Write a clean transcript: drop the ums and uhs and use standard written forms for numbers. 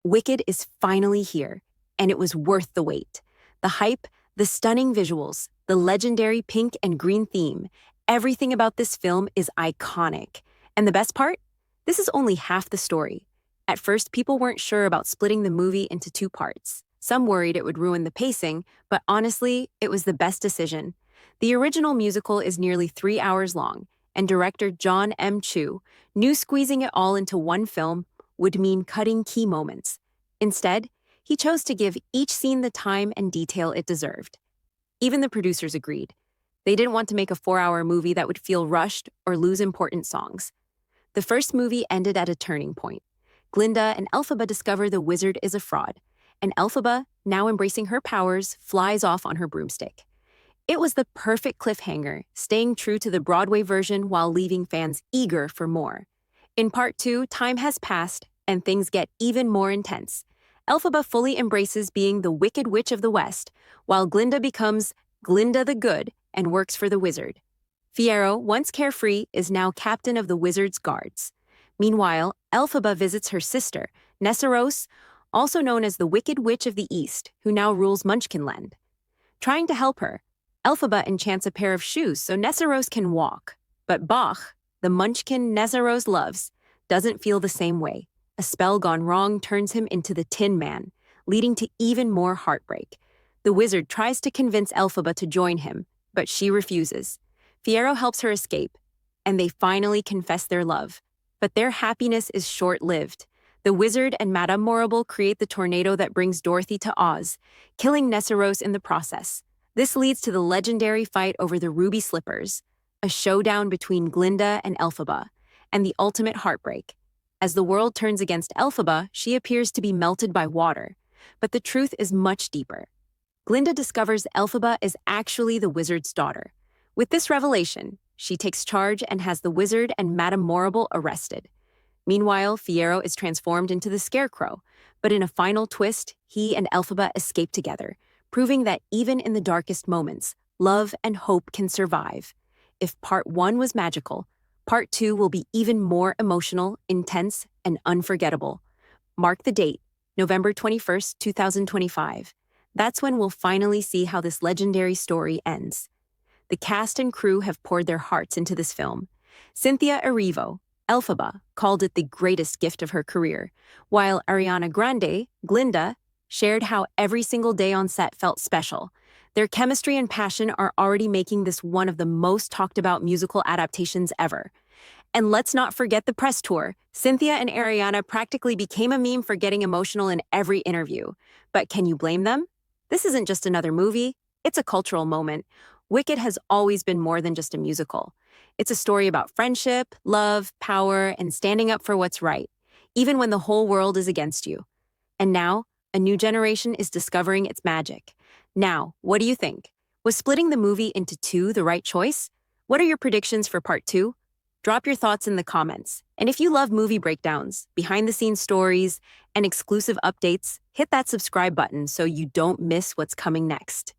Wicked is finally here, and it was worth the wait. The hype, the stunning visuals, the legendary pink and green theme, everything about this film is iconic. And the best part? This is only half the story. At first, people weren't sure about splitting the movie into two parts. Some worried it would ruin the pacing, but honestly, it was the best decision. The original musical is nearly 3 hours long, and director Jon M knew squeezing it all into one film would mean cutting key moments. Instead, he chose to give each scene the time and detail it deserved. Even the producers agreed. They didn't want to make a 4-hour movie that would feel rushed or lose important songs. The first movie ended at a turning point. Glinda and Elphaba discover the wizard is a fraud, and Elphaba, now embracing her powers, flies off on her broomstick. It was the perfect cliffhanger, staying true to the Broadway version while leaving fans eager for more. In part 2, time has passed, and things get even more intense. Elphaba fully embraces being the Wicked Witch of the West, while Glinda becomes Glinda the Good and works for the wizard. Fiyero, once carefree, is now captain of the wizard's guards. Meanwhile, Elphaba visits her sister, Nessarose, also known as the Wicked Witch of the East, who now rules Munchkinland. Trying to help her, Elphaba enchants a pair of shoes so Nessarose can walk. But Bach, the Munchkin Nessarose loves, doesn't feel the same way. A spell gone wrong turns him into the Tin Man, leading to even more heartbreak. The wizard tries to convince Elphaba to join him, but she refuses. Fiyero helps her escape, and they finally confess their love. But their happiness is short-lived. The wizard and Madame Morrible create the tornado that brings Dorothy to Oz, killing Nessarose in the process. This leads to the legendary fight over the ruby slippers, a showdown between Glinda and Elphaba, and the ultimate heartbreak. As the world turns against Elphaba, she appears to be melted by water. But the truth is much deeper. Glinda discovers Elphaba is actually the wizard's daughter. With this revelation, she takes charge and has the wizard and Madame Morrible arrested. Meanwhile, Fiyero is transformed into the Scarecrow, but in a final twist, he and Elphaba escape together, proving that even in the darkest moments, love and hope can survive. If part 1 was magical, part 2 will be even more emotional, intense, and unforgettable. Mark the date, November 21st, 2025. That's when we'll finally see how this legendary story ends. The cast and crew have poured their hearts into this film. Cynthia Erivo, Elphaba, called it the greatest gift of her career, while Ariana Grande, Glinda, shared how every single day on set felt special. Their chemistry and passion are already making this one of the most talked about musical adaptations ever. And let's not forget the press tour. Cynthia and Ariana practically became a meme for getting emotional in every interview. But can you blame them? This isn't just another movie, it's a cultural moment. Wicked has always been more than just a musical. It's a story about friendship, love, power, and standing up for what's right, even when the whole world is against you. And now, a new generation is discovering its magic. Now, what do you think? Was splitting the movie into 2 the right choice? What are your predictions for part 2? Drop your thoughts in the comments. And if you love movie breakdowns, behind-the-scenes stories, and exclusive updates, hit that subscribe button so you don't miss what's coming next.